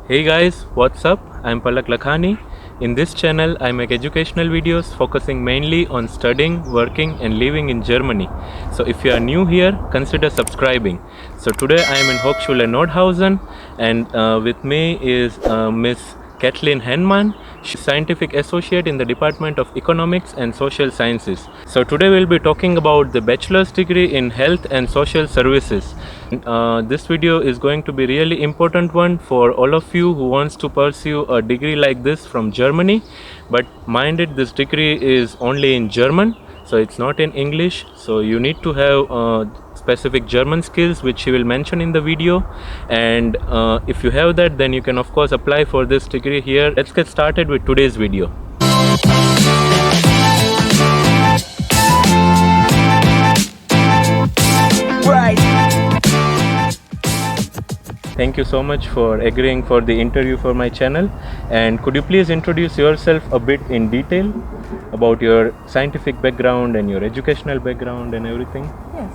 Hey guys, what's up? I'm Palak Lakhani. In this channel, I make educational videos focusing mainly on studying, working, and living in Germany. So if you are new here, consider subscribing. So today I am in Hochschule Nordhausen, and with me is Miss Kathleen Henman. She's scientific associate in the Department of Economics and Social Sciences. So today we'll be talking about the bachelor's degree in health and social services. This video is going to be really important one for all of you who wants to pursue a degree like this from Germany. But mind it, this degree is only in German, so it's not in English. So you need to have specific German skills, which she will mention in the video. And if you have that, then you can of course apply for this degree here. Let's get started with today's video. Right. Thank you so much for agreeing for the interview for my channel. And could you please introduce yourself a bit in detail about your scientific background and your educational background and everything? Yes.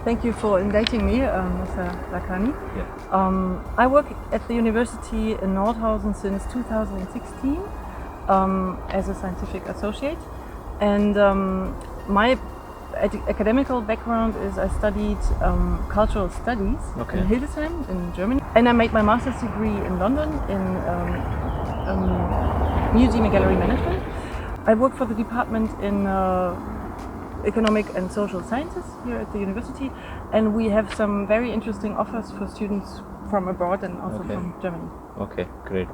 Thank you for inviting me, Mr. Lakhani. Yeah. I work at the university in Nordhausen since 2016 as a scientific associate, and my academical background is I studied cultural studies in Hildesheim in Germany, and I made my master's degree in London in museum and gallery management. I work for the department in economic and social sciences here at the university, and we have some very interesting offers for students from abroad and also from Germany. Okay, great.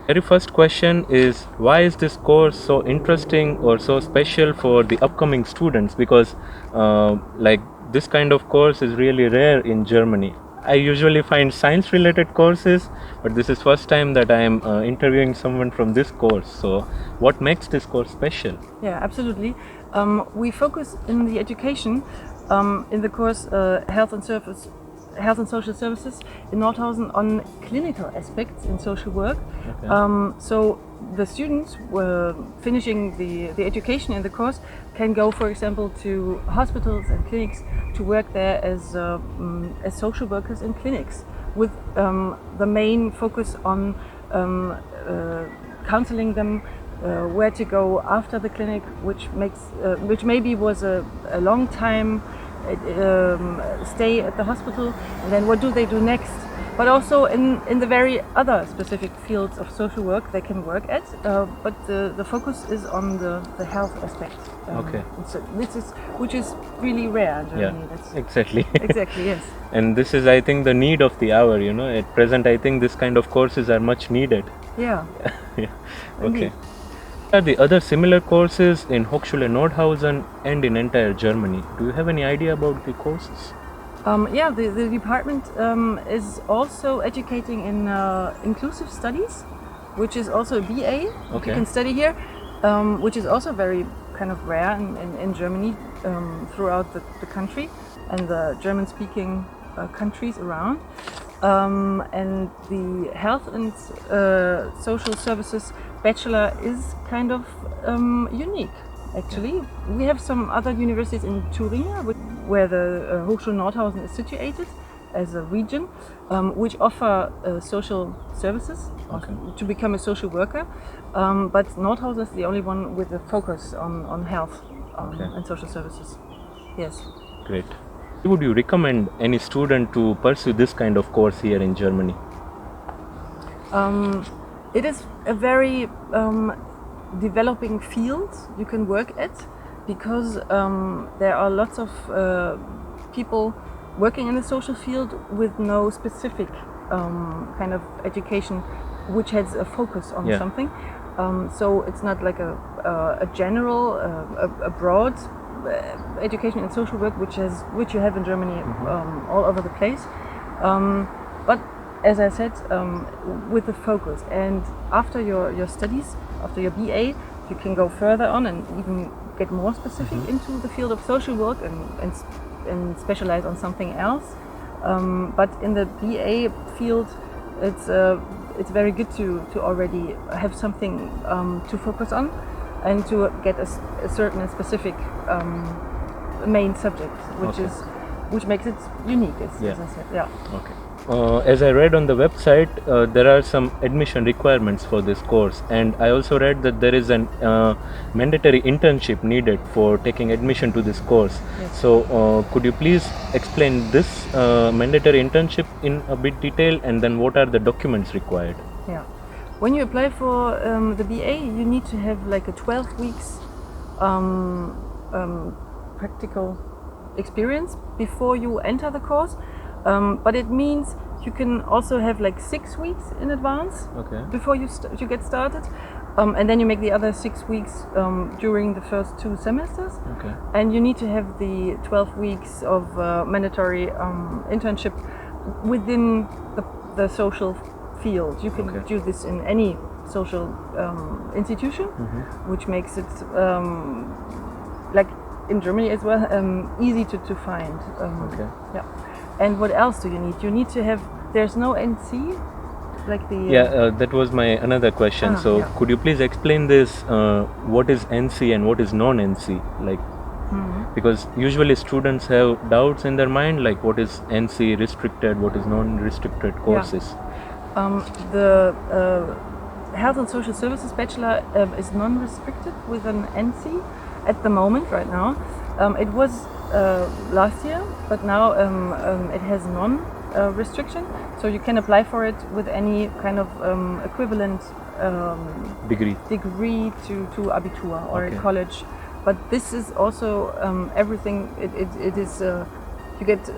Very first question is, why is this course so interesting or so special for the upcoming students? Because like this kind of course is really rare in Germany. I usually find science related courses, but this is first time that I am interviewing someone from this course. So what makes this course special? Yeah, absolutely. We focus in the education in the course Health and Social Services in Nordhausen on clinical aspects in social work. So the students finishing the education in the course can go, for example, to hospitals and clinics to work there as social workers in clinics, with the main focus on counseling them where to go after the clinic, which maybe was a long time stay at the hospital, and then what do they do next, but also in the very other specific fields of social work they can work at, but the focus is on the health aspect. So this is, which is really rare in Germany. Yeah, exactly. Exactly, yes. And this is, I think, the need of the hour, you know. At present, I think this kind of courses are much needed. Yeah. Yeah. Okay. What are the other similar courses in Hochschule Nordhausen and in entire Germany? Do you have any idea about the courses? Yeah, the department is also educating in inclusive studies, which is also a BA. You can study here, which is also very kind of rare in Germany, throughout the country and the German-speaking countries around. And the Health and Social Services Bachelor is kind of unique, actually. We have some other universities in Thuringia, where the Hochschule Nordhausen is situated as a region, which offer social services to become a social worker. But Nordhausen is the only one with a focus on health and social services. Yes. Great. Would you recommend any student to pursue this kind of course here in Germany? It is a very developing field you can work at, because there are lots of people working in the social field with no specific kind of education which has a focus on something. So it's not like a general, a broad education in social work which you have in Germany all over the place. But as I said, with the focus, and after your studies, after your BA, you can go further on and even get more specific into the field of social work and specialize on something else. But in the BA field, it's very good to already have something to focus on and to get a certain and specific main subject, which makes it unique, as I said. Yeah. Okay. as I read on the website, there are some admission requirements for this course, and I also read that there is an mandatory internship needed for taking admission to this course. Yes. So, could you please explain this mandatory internship in a bit detail, and then what are the documents required? Yeah. When you apply for the BA, you need to have like a 12 weeks practical experience before you enter the course. But it means you can also have like 6 weeks in advance before you get started. And then you make the other 6 weeks during the first 2 semesters. And you need to have the 12 weeks of mandatory internship within the social field. You can do this in any social institution, which makes it like in Germany as well easy to find. Yeah. And what else do you need? You need to have. There's no NC, like the. That was my another question. Could you please explain this? What is NC and what is non-NC? Like, because usually students have doubts in their mind, like what is NC restricted, what is non-restricted courses. The Health and Social Services Bachelor is non-restricted with an NC at the moment, right now. It was last year, but now it has non-restriction, so you can apply for it with any kind of equivalent degree to Abitur or college. But this is also everything. It is you get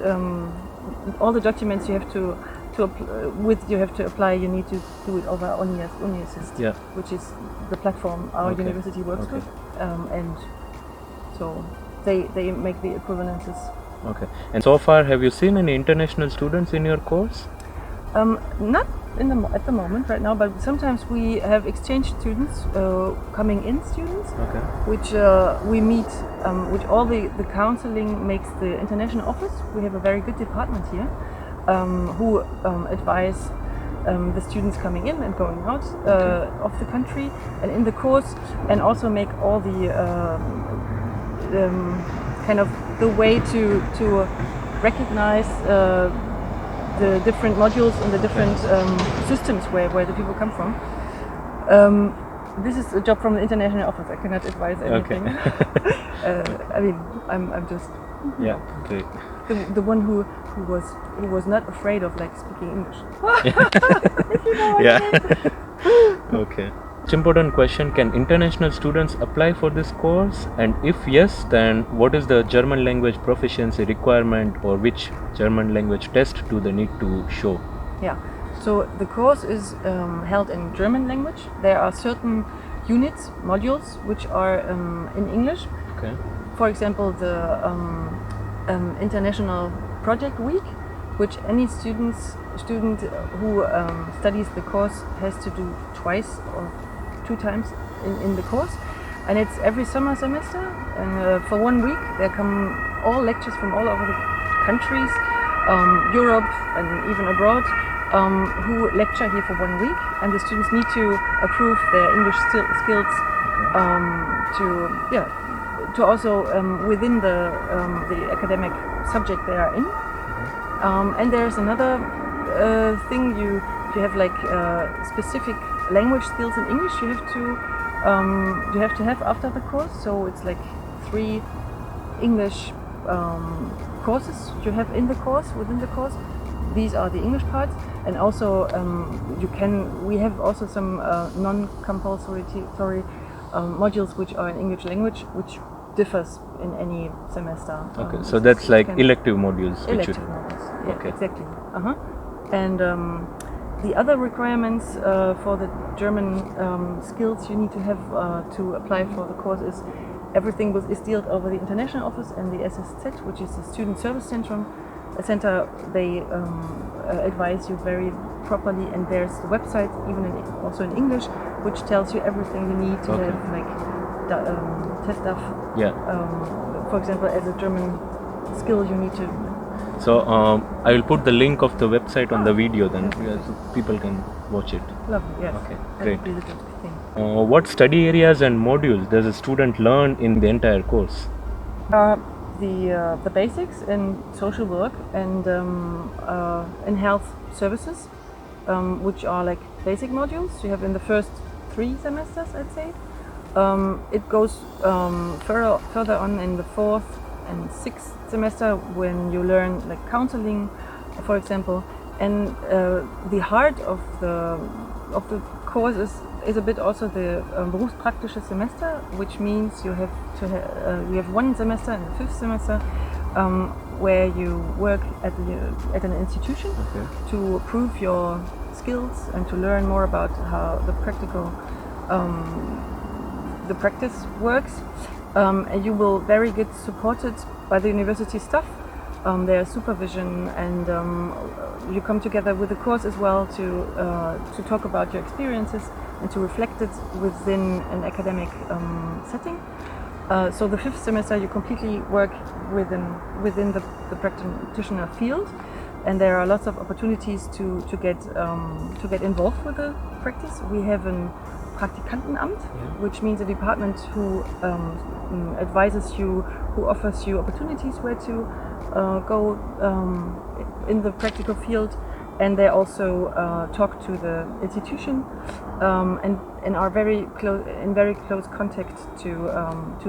all the documents you have to apply. You need to do it over UniAssist, which is the platform our university works with, and so they make the equivalences. And so far, have you seen any international students in your course? Not at the moment right now, but sometimes we have exchange students, coming in students, which we meet, which all the counseling makes the international office. We have a very good department here who advise the students coming in and going out of the country and in the course, and also make all the kind of the way to recognize the different modules and the different systems where the people come from. This is a job from the international office. I cannot advise anything. I mean, I'm just great. The one who was not afraid of like speaking English. If you know what I mean. It's important question: can international students apply for this course? And if yes, then what is the German language proficiency requirement, or which German language test do they need to show? Yeah, so the course is held in German language. There are certain units, modules, which are in English. For example, the International Project Week, which any student who studies the course has to do twice or 2 times in the course, and it's every summer semester, and for 1 week there come all lectures from all over the countries, Europe and even abroad, who lecture here for 1 week, and the students need to approve their English skills to also within the academic subject they are in. And there's another thing, you have like specific language skills in English you have to have after the course. So it's like 3 English courses you have in the course, within the course. These are the English parts, and also we have also some non-compulsory modules which are in English language, which differs in any semester. So that's like elective modules. Elective modules, yeah, exactly. And the other requirements for the German skills you need to have to apply for the course is everything is dealt over the international office and the SSZ, which is the Student Service Center. They advise you very properly, and there's the website, even also in English, which tells you everything you need to have, like test stuff. For example, as a German skill, you need to. So I will put the link of the website on the video, then so people can watch it. Lovely, yes. Great. That would be the good thing. What study areas and modules does a student learn in the entire course? the basics in social work and in health services, which are like basic modules you have in the first 3 semesters, I'd say. It goes further on in the 4th and 6th semester when you learn like counseling, for example. And the heart of the course is a bit also the berufspraktische semester, which means you have to you have 1 semester in the 5th semester where you work at an institution to prove your skills and to learn more about how the practice works. And you will very get supported by the university staff. There's supervision, and you come together with the course as well to talk about your experiences and to reflect it within an academic setting. So the 5th semester you completely work within the practitioner field, and there are lots of opportunities to get involved with the practice. We have an Praktikantenamt, which means a department who advises you, who offers you opportunities where to go in the practical field, and they also talk to the institution and are very close contact to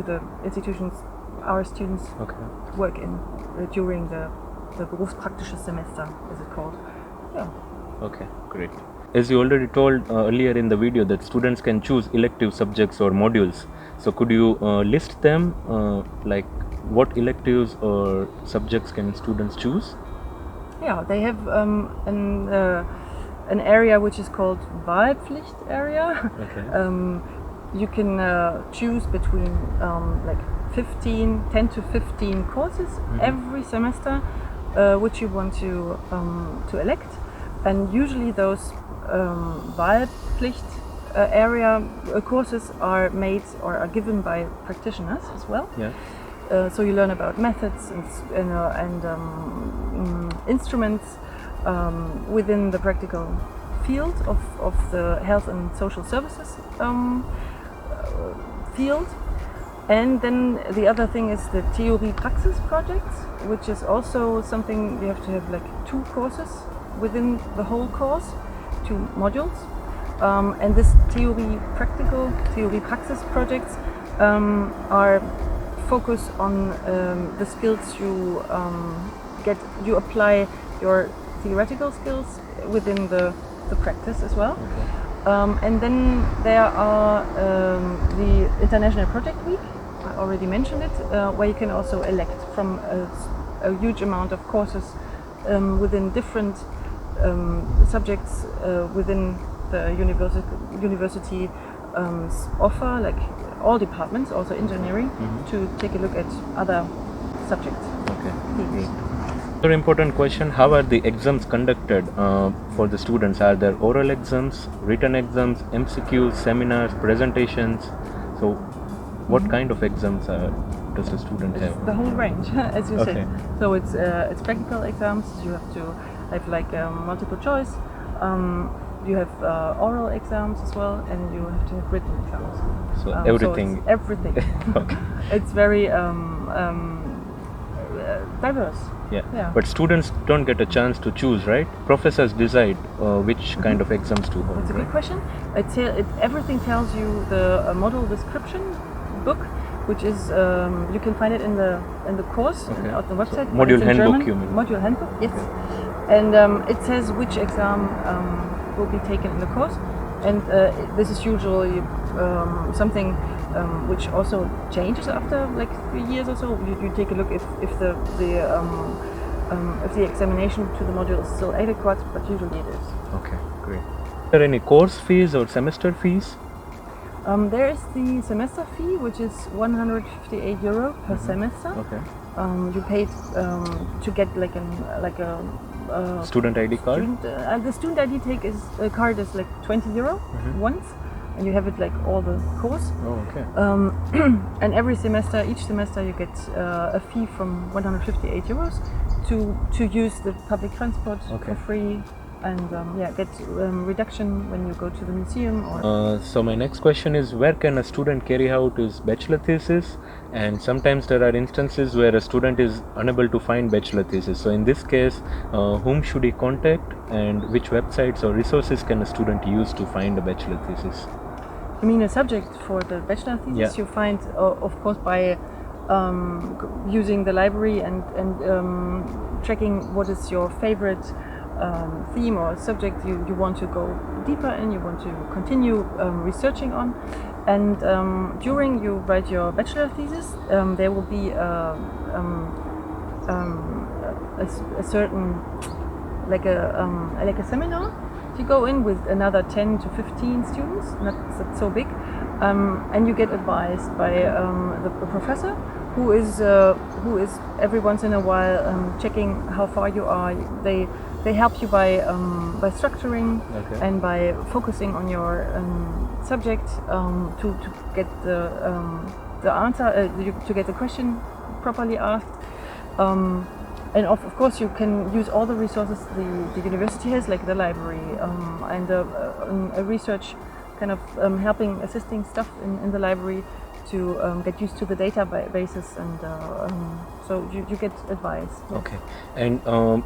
the institutions our students work in during the berufspraktische semester, as it's called. Yeah. Okay, great. As you already told earlier in the video that students can choose elective subjects or modules. So could you list them, like what electives or subjects can students choose? Yeah, they have an area which is called Wahlpflicht area. You can choose between like 10 to 15 courses every semester which you want to elect, and usually those Wahlpflicht area courses are made or are given by practitioners as well. So you learn about methods and instruments within the practical field of the health and social services field. And then the other thing is the Theorie-Praxis project, which is also something you have to have like 2 courses within the whole course, 2 modules. And this Theorie-Praxis projects are focus on the skills you you apply your theoretical skills within the practice as well. And then there are the International Project Week, I already mentioned it, where you can also elect from a huge amount of courses within different subjects within the university offer, like all departments, also engineering, to take a look at other subjects. Another important question: how are the exams conducted for the students? Are there oral exams, written exams, MCQs, seminars, presentations? So, what kind of exams does the student have? The whole range, as you said. So it's practical exams. You have to have like multiple choice. You have oral exams as well, and you have to have written exams. So everything. So it's everything. It's very diverse. Yeah. But students don't get a chance to choose, right? Professors decide which kind of exams to hold. That's a good question. Everything tells you the model description book, which is you can find it in the course on the website. So module handbook, you mean? Module handbook, yes. And it says which exam will be taken in the course, and this is usually something which also changes after like 3 years or so. You take a look if the examination to the module is still adequate, but usually it is. Okay, great. Are there any course fees or semester fees? There is the semester fee, which is €158 per semester. You paid to get like a student ID card. The student ID card is like €20 once, and you have it like all the course. And each semester you get a fee from €158 to use the public transport for free and get reduction when you go to the museum. Or So my next question is, where can a student carry out his bachelor thesis? And sometimes there are instances where a student is unable to find bachelor thesis. So in this case, whom should he contact, and which websites or resources can a student use to find a bachelor thesis? you mean a subject for the bachelor thesis? Yeah. You find, of course, by using the library and checking what is your favorite theme or subject you want to go deeper in, you want to continue researching on. And during you write your bachelor thesis, there will be a certain, like a seminar. You go in with another 10 to 15 students, not so big, and you get advised by the professor, who is every once in a while checking how far you are. They help you by structuring and by focusing on your subject to get the answer, to get the question properly asked. And of course, you can use all the resources the university has, like the library and a research kind of assisting stuff in the library to get used to the databases, and so you get advice. Okay. And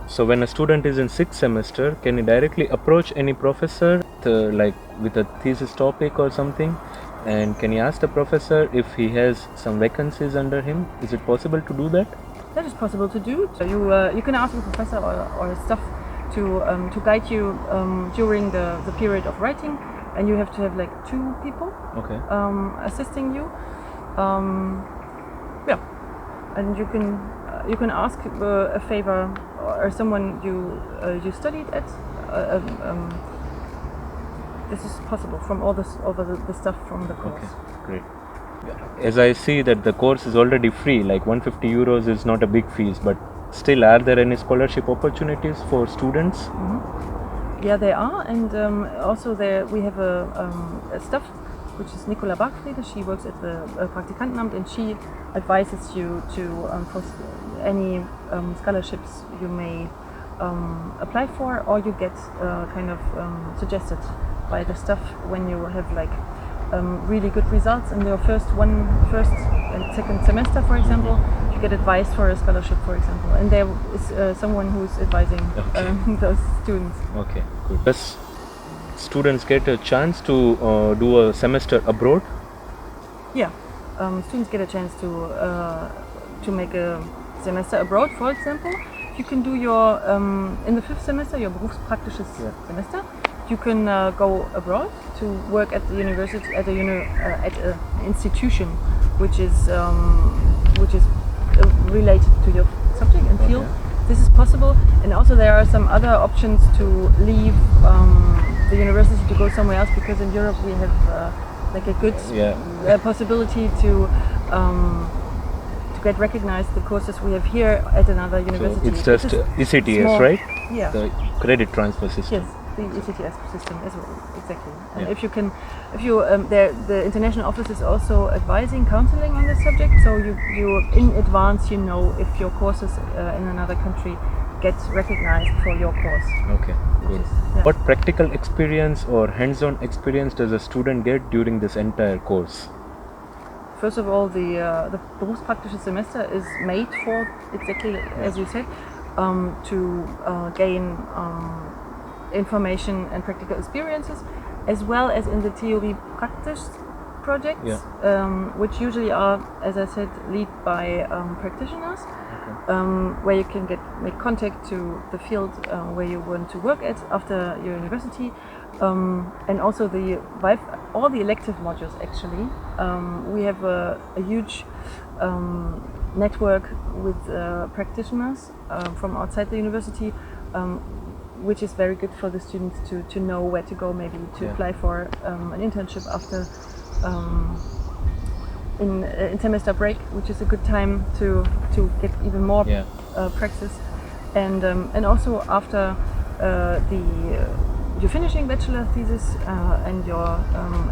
so when a student is in 6th semester, can he directly approach any professor like with a thesis topic or something? And can he ask the professor if he has some vacancies under him? Is it possible to do that? That is possible to do. So you can ask the professor or staff to guide you during the period of writing, and you have to have like 2 people assisting you. And you can ask a favor or someone you studied at. This is possible from all the stuff from the course. Okay, great. As I see that the course is already free, like 150 euros is not a big fees, but still, are there any scholarship opportunities for students? Mm-hmm. Yeah, there are, and also we have a staff, which is Nicola Bachfriede. She works at the Praktikantenamt, and she advises you to for any scholarships you may apply for, or you get suggested by the staff when you have like really good results in your first and second semester, for example. You get advice for a scholarship, for example, and there is someone who's advising those students. Okay, good. Does students get a chance to do a semester abroad? Yeah, students get a chance to make a semester abroad. For example, you can do your in the 5th semester, your berufspraktisches semester. You can go abroad to work at the university, at an institution which is related to your subject and field. This is possible, and also there are some other options to leave the university to go somewhere else, because in Europe we have like a good possibility to get recognized the courses we have here at another university. So it's just ECTS, right? Yeah. The credit transfer system. Yes, the ECTS system as well, exactly. And the international office is also advising, counseling on this subject. So you in advance you know if your courses in another country get recognized for your course. Okay, good. What practical experience or hands-on experience does a student get during this entire course? First of all, the berufspraktische semester is made for exactly as you said, to gain information and practical experiences, as well as in the theory praktisch projects, which usually are, as I said, led by practitioners, where you can make contact to the field where you want to work at after your university, and also all the elective modules. Actually, we have a huge network with practitioners from outside the university, which is very good for the students to know where to go, maybe to apply for an internship after in semester break, which is a good time to get even more practice, and also after you're finishing bachelor thesis and your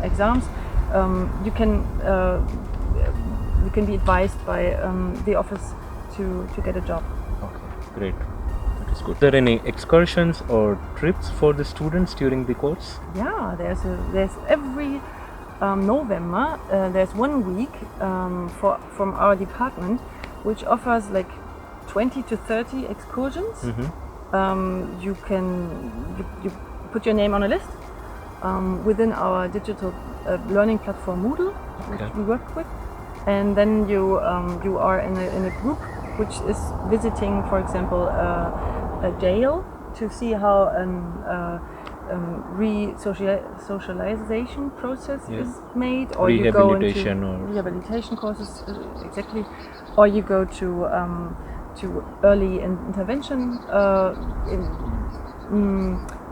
exams, you can be advised by the office to get a job. Okay, great. is good. Are there any excursions or trips for the students during the course? Yeah, there's every November there's 1 week from our department which offers like 20 to 30 excursions. You put your name on a list within our digital learning platform Moodle, which we work with, and then you are in a group which is visiting, for example, a jail to see how re-socialization process is made, or you go into rehabilitation courses, exactly, or you go to early intervention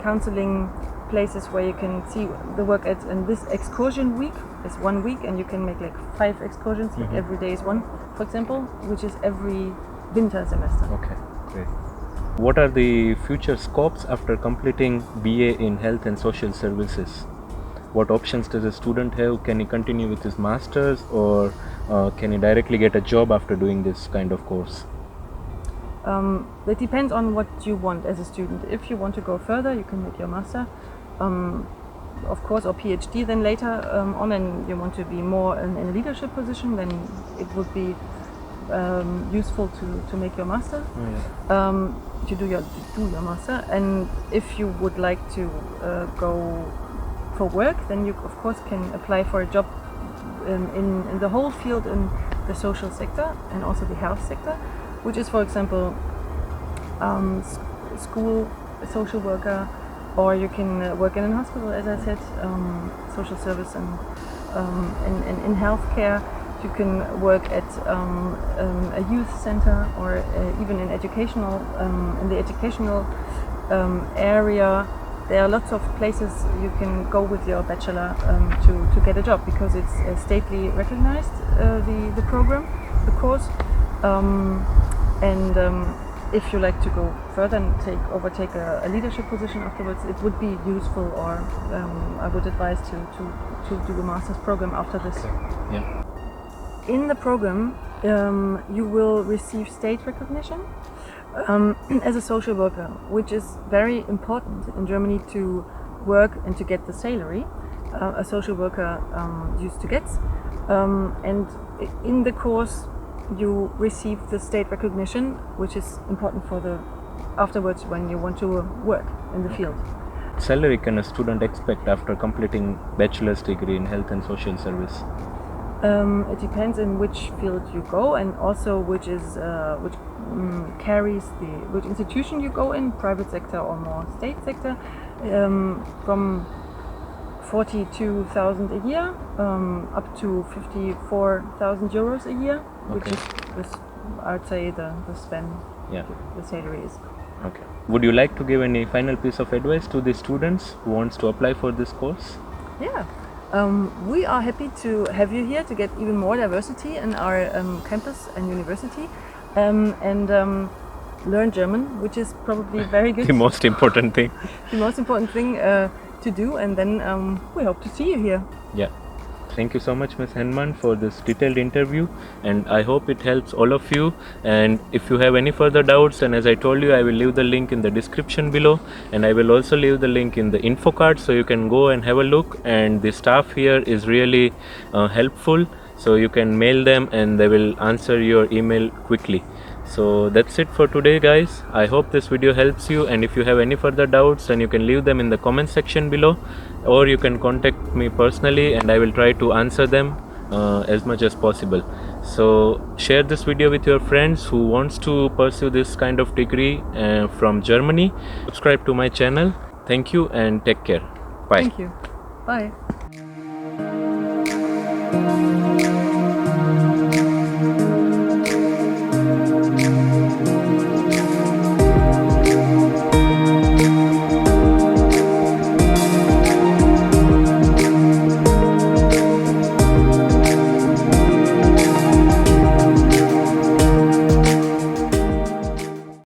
counseling places where you can see the work at. And this excursion week is 1 week, and you can make like 5 excursions. Like every day is one, for example, which is every winter semester. Okay, great. What are the future scopes after completing BA in Health and Social Services? What options does a student have? Can he continue with his masters, or can he directly get a job after doing this kind of course? It depends on what you want as a student. If you want to go further, you can make your master, of course, or PhD then later on, and you want to be more in a leadership position, then it would be useful to make your master, to do your master. And if you would like to go for work, then you of course can apply for a job in the whole field in the social sector and also the health sector, which is, for example, school social worker, or you can work in a hospital, as I said, social service, and in healthcare. You can work at a youth center, or even in educational, in the educational area. There are lots of places you can go with your bachelor to get a job, because it's stately recognized, the program, the course. If you like to go further and overtake a leadership position afterwards, it would be useful, or I would advise to do a master's program after this. Yeah. In the program, you will receive state recognition as a social worker, which is very important in Germany to work and to get the salary a social worker used to get. And in the course, you receive the state recognition, which is important for the afterwards when you want to work in the field. Salary can a student expect after completing bachelor's degree in health and social service? It depends in which field you go, and also which institution you go in, private sector or more state sector. From 42,000 a year up to 54,000 euros a year, which is, I'd say, the span. The salary is. Okay. Would you like to give any final piece of advice to the students who wants to apply for this course? Yeah. We are happy to have you here to get even more diversity in our campus and university, and learn German, which is probably very good. The most important thing. The most important thing to do, and then we hope to see you here. Yeah. Thank you so much, Ms. Henman, for this detailed interview, and I hope it helps all of you. And if you have any further doubts, and as I told you, I will leave the link in the description below, and I will also leave the link in the info card, so you can go and have a look. And the staff here is really helpful, so you can mail them and they will answer your email quickly. So that's it for today, guys. I hope this video helps you, and if you have any further doubts, then you can leave them in the comment section below, or you can contact me personally and I will try to answer them as much as possible. So share this video with your friends who wants to pursue this kind of degree from Germany. Subscribe to my channel. Thank you and take care. Bye. Thank you. Bye.